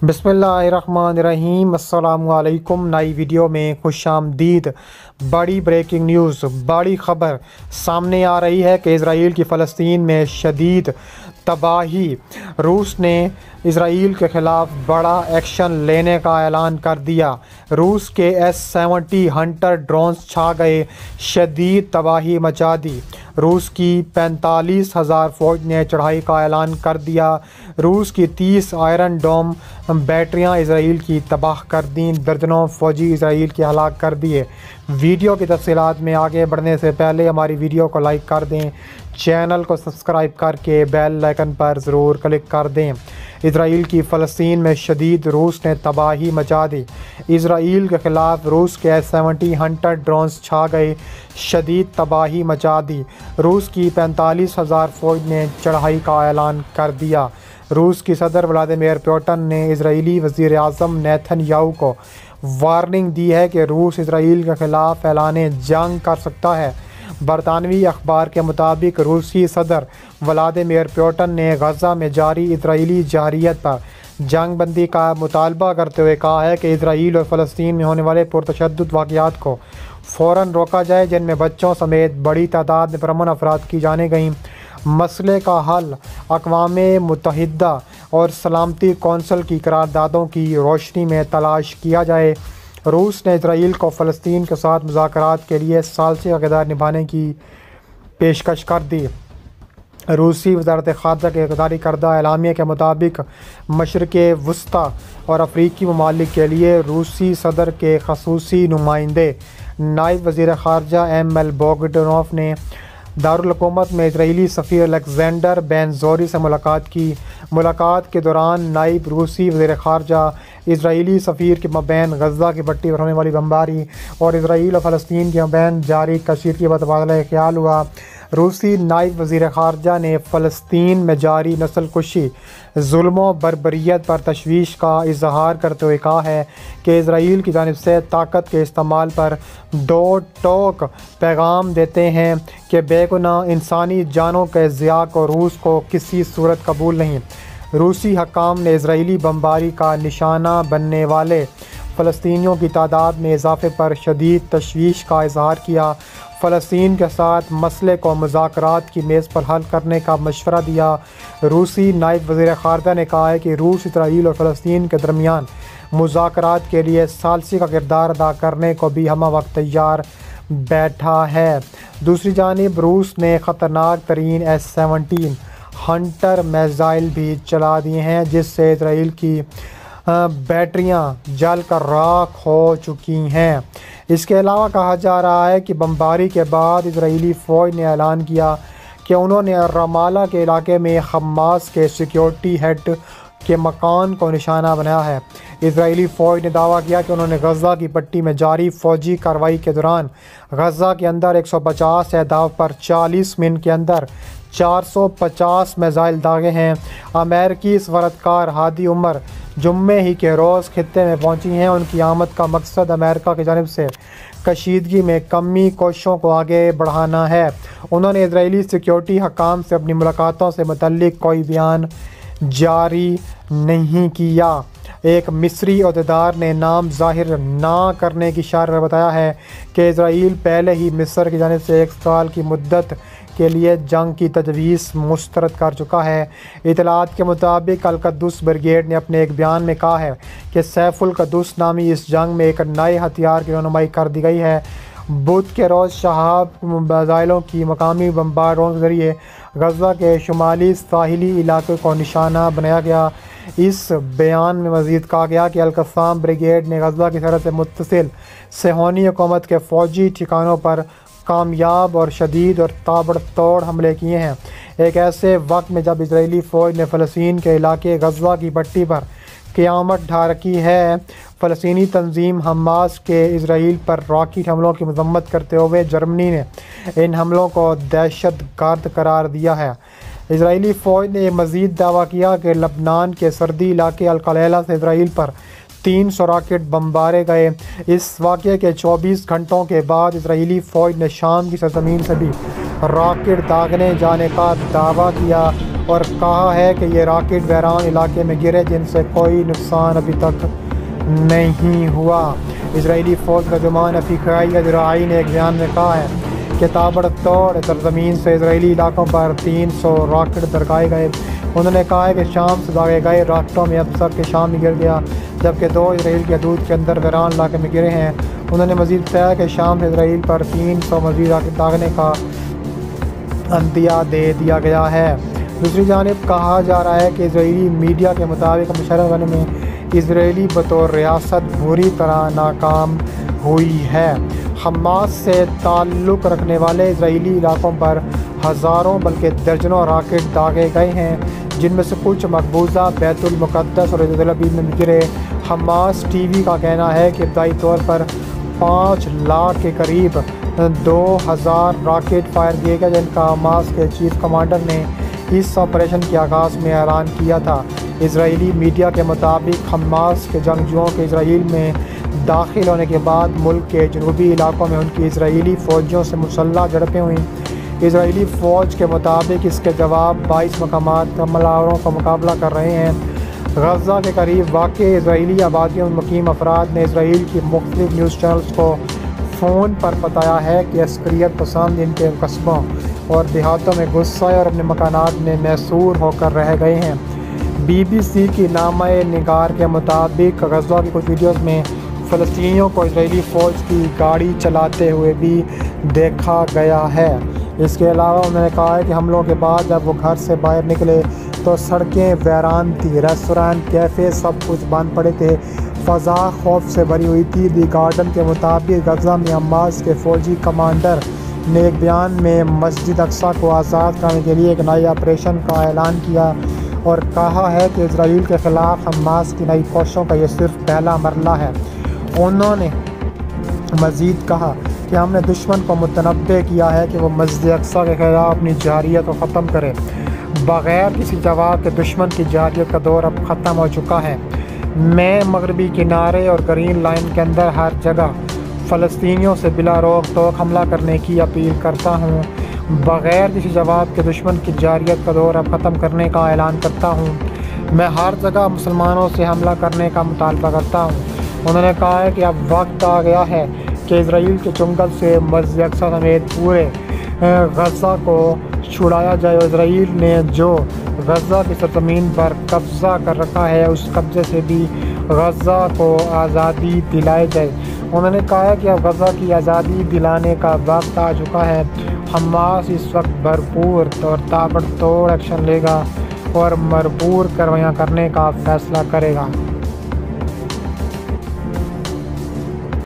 बिस्मिल्लाहिर्रहमानिर्रहीम। अस्सलामु अलैकुम। नई वीडियो में खुश आमदीद। बड़ी ब्रेकिंग न्यूज़, बड़ी ख़बर सामने आ रही है कि इज़राइल की फ़लस्तीन में शदीद तबाही। रूस ने इज़राइल के ख़िलाफ़ बड़ा एक्शन लेने का ऐलान कर दिया। रूस के S-70 हंटर ड्रोन्स छा गए, शदीद तबाही मचा दी। रूस की 45,000 फ़ौज ने चढ़ाई का ऐलान कर दिया। रूस की 30 आयरन डोम बैटरियां इज़राइल की तबाह कर दी। दर्जनों फ़ौजी इज़राइल के हलाक कर दिए। वीडियो की तफसीलात में आगे बढ़ने से पहले हमारी वीडियो को लाइक कर दें, चैनल को सब्सक्राइब करके बेल आइकन पर ज़रूर क्लिक कर दें। इज़राइल की फ़लस्तीन में शदीद रूस ने तबाही मचा दी। इज़राइल के ख़िलाफ़ रूस के S-70 हंटर ड्रोन्स छा गए, शदीद तबाही मचा दी। रूस की 45,000 फ़ौज ने चढ़ाई का ऐलान कर दिया। रूस की सदर व्लादिमीर पुतिन ने इज़राइली वज़ीर आज़म नेतन्याहू को वार्निंग दी है कि रूस इज़राइल के ख़िलाफ़ ऐलान जंग कर सकता है। बरतानवी अखबार के मुताबिक रूसी सदर व्लादिमीर पुतिन ने गज़ा में जारी इज़राइली जरहरीत पर जंग बंदी का मुतालबा करते हुए कहा है कि इज़राइल और फ़लस्तीन में होने वाले पुरतशद्दुद वाक़यात को फ़ौरन रोका जाए, जिनमें बच्चों समेत बड़ी तादाद में पुरअमन अफराद की जानें गईं। मसले का हल अक़वाम मुत्तहिदा और सलामती कौंसिल की करारदादों की रोशनी में तलाश किया जाए। रूस ने इज़राइल को फ़लस्तीन के साथ मुज़ाकरात के लिए सालसी किरदार निभाने की पेशकश कर दी। रूसी वज़ारत ख़ारजा के जारी करदा एलामिया के मुताबिक मशरिक़ वस्ता और अफ्रीकी ममालिक के लिए रूसी सदर के ख़ुसूसी नुमाइंदे नायब वज़ीर ख़ारजा M.L. बोगडनोव ने दारुल हुकूमत में इज़राइली सफ़ीर अलेक्जेंडर बेनज़ोरी से मुलाकात की। मुलाकात के दौरान नायब रूसी वज़ीर ख़ारजा इज़राइली सफ़ीर के मबैन गज़ा की पट्टी पर होने वाली बमबारी और इज़राइल और फ़लस्तीन के मबैन जारी कशीदगी पर तबादला ख़्याल हुआ। रूसी नायब वज़ीर ख़ारजा ने फ़लस्तीन में जारी नस्ल कुशी, जुल्म व बर्बरियत पर तशवीश का इजहार करते हुए कहा है कि इज़राइल की जानिब से ताकत के इस्तेमाल पर दो टोक पैगाम देते हैं कि बेगुनाह इंसानी जानों के ज़िया को रूस को किसी सूरत कबूल नहीं। रूसी हकाम ने इज़राइली बमबारी का निशाना बनने वाले फ़लस्तीनियों की तादाद में इजाफे पर शदीद तशवीश का इजहार किया। फ़लस्तीन के साथ मसले को मुज़ाकरात की मेज़ पर हल करने का मशवरा दिया। रूसी नायब वज़ीर ख़ारजा ने कहा है कि रूस इज़राइल और फ़लस्तीन के दरमियान मुज़ाकरात के लिए सालसी का किरदार अदा करने को भी हम वक्त तैयार बैठा है। दूसरी जानिब रूस ने ख़तरनाक तरीन S-70 हंटर मिसाइल भी चला दिए हैं, जिससे इज़राइल की बैटरियां जल कर राख हो चुकी हैं। इसके अलावा कहा जा रहा है कि बमबारी के बाद इज़राइली फ़ौज ने ऐलान किया कि उन्होंने रमाला के इलाके में हमास के सिक्योरिटी हेड के मकान को निशाना बनाया है। इज़राइली फ़ौज ने दावा किया कि उन्होंने गज़ा की पट्टी में जारी फ़ौजी कार्रवाई के दौरान गज़ा के अंदर 150 अहदाफ पर 40 मिनट के अंदर 450 मिसाइल दागे हैं। अमेरिकी सफारतकार हादी उमर जुम्मे ही के रोज़ खित्ते में पहुंची हैं। उनकी आमद का मकसद अमेरिका की जानिब से कशीदगी में कमी कोशिशों को आगे बढ़ाना है। उन्होंने इज़राइली सिक्योरिटी हकाम से अपनी मुलाकातों से मुतल्लिक कोई बयान जारी नहीं किया। एक मिस्री अहदेदार ने नाम ज़ाहिर ना करने की शर्त पर बताया है कि इज़राइल पहले ही मिस्र की जानिब से 1 साल की मुद्दत के लिए जंग की तजवीज़ मुस्तरद कर चुका है। इतलात के मुताबिक अल-क़ुद्स ब्रिगेड ने अपने एक बयान में कहा है कि सैफुल क़ुद्स नामी इस जंग में एक नए हथियार की रहनुमाई कर दी गई है। बुध के रोज़ शहाब मिसाइलों की मकामी बमबारडों के ज़रिए गज़ा के शुमाली साहिली इलाके को निशाना बनाया गया। इस बयान में मज़ीद कहा गया कि अल-क़स्साम ब्रिगेड ने गज़ा की सरहद से मुत्तसिल सेहोनी हुकूमत के फ़ौजी ठिकानों पर कामयाब और शदीद और ताबड़तोड़ हमले किए हैं। एक ऐसे वक्त में जब इज़राइली फ़ौज ने फ़लस्तीन के इलाके गज़ा की पट्टी पर क़यामत ढा रखी है। फ़लस्तीनी तंजीम हमास के इज़राइल पर रॉकेट हमलों की मज़म्मत करते हुए जर्मनी ने इन हमलों को दहशतगर्द करार दिया है। इज़राइली फ़ौज ने मज़ीद दावा किया कि लबनान के सर्दी इलाके अल-कलैला से इज़राइल पर 300 रॉकेट बमबारे गए। इस वाक़े के 24 घंटों के बाद इज़राइली फ़ौज ने शाम की सरज़मीन से भी रॉकेट दागने जाने का दावा किया। اور کہا ہے کہ یہ راکٹ ویران علاقے میں گرے جن سے کوئی نقصان ابھی تک نہیں ہوا۔ اسرائیلی فوج کا ترجمان افریقی دراعی نے ایک بیان میں کہا ہے کہ تابڑتوڑ سرزمین سے اسرائیلی علاقوں پر 300 راکٹ داغے گئے۔ انہوں نے کہا ہے کہ شام سے داغے گئے راکٹوں میں اب تک کہ شام میں گر گیا، جبکہ 2 اسرائیل کی حدود کے اندر ویران علاقے میں گرے ہیں۔ انہوں نے مزید بتایا کہ شام سے اسرائیل پر 300 مزید راکٹ داغنے کا عندیہ دے دیا گیا ہے۔ دوسری جانب کہا جا رہا ہے کہ اسرائیلی میڈیا کے مطابق مشرق غزہ میں اسرائیلی بطور ریاست بری طرح ناکام ہوئی ہے۔ حماس سے تعلق رکھنے والے اسرائیلی علاقوں پر ہزاروں بلکہ درجنوں راکٹ داغے گئے ہیں، جن میں سے کچھ مقبوضہ بیت المقدس اور تل ابیب میں گرے۔ حماس ٹی وی کا کہنا ہے کہ ابتدائی طور پر 5 لاکھ کے قریب 2000 راکٹ فائر کیے گئے، جن کا حماس کے چیف کمانڈر نے اس آپریشن کے آغاز میں اعلان کیا تھا۔ اسرائیلی میڈیا کے مطابق حماس کے جنگجوؤں کے اسرائیل میں داخل ہونے کے بعد ملک کے جنوبی علاقوں میں ان کی اسرائیلی فوجیوں سے مسلح جھڑپیں ہوئیں۔ اسرائیلی فوج کے مطابق اس کے جواب 22 مقامات حملہ آوروں کا مقابلہ کر رہے ہیں۔ غزہ کے قریب واقع اسرائیلی آبادیوں میں مقیم افراد نے اسرائیل کی مختلف نیوز چینلز کو فون پر بتایا ہے کہ عسکریت پسند ان کے قصبوں اور دیہاتوں میں غصہ اور اپنے مکانات میں محصور ہو کر رہ گئے ہیں۔ بی بی سی کی نامہ نگار کے مطابق غزہ کی کچھ ویڈیوز میں فلسطینیوں کو اسرائیلی فوج کی گاڑی چلاتے ہوئے بھی دیکھا گیا ہے۔ اس کے علاوہ انہوں نے کہا ہے کہ حملوں کے بعد جب وہ گھر سے باہر نکلے تو سڑکیں ویران تھیں، ریسٹوران، کیفے سب کچھ بند پڑے تھے، فضا خوف سے بھری ہوئی تھی۔ دی گارڈن کے مطابق غزہ میں حماس کے فوجی کمانڈر نے ایک بیان میں مسجد اقصیٰ کو آزاد کرنے کے لیے ایک نئی آپریشن کا اعلان کیا اور کہا ہے کہ اسرائیل کے خلاف حماس کی نئی کوششوں کا یہ صرف پہلا مرحلہ ہے۔ انہوں نے مزید کہا کہ ہم نے دشمن کو متنبہ کیا ہے کہ وہ مسجد اقصیٰ کے خلاف اپنی جارحیت کو ختم کرے۔ بغیر کسی جواب کے دشمن کی جارحیت کا دور اب ختم ہو چکا ہے۔ میں مغربی کنارے اور گرین لائن کے اندر ہر جگہ فلسطینیوں سے بلا روک ٹوک حملہ کرنے کی اپیل کرتا ہوں۔ بغیر کسی جواب کے دشمن کی جارحیت کا دور اب ختم کرنے کا اعلان کرتا ہوں۔ میں ہر جگہ مسلمانوں سے حملہ کرنے کا مطالبہ کرتا ہوں۔ انہوں نے کہا ہے کہ اب وقت آ گیا ہے کہ اسرائیل کے چنگل سے مسجد اقصیٰ سمیت پورے غزہ کو چھڑایا جائے اور اسرائیل نے جو غزہ کی سرزمین پر قبضہ کر رکھا ہے اس قبضے سے بھی غزہ کو آزادی دلائی جائے۔ انہوں نے کہا ہے کہ اب غزہ کی آزادی دلانے کا وقت آ چکا ہے۔ حماس اس وقت بھرپور اور تابڑتوڑ ایکشن لے گا اور مربور کاروائیاں کرنے کا فیصلہ کرے گا۔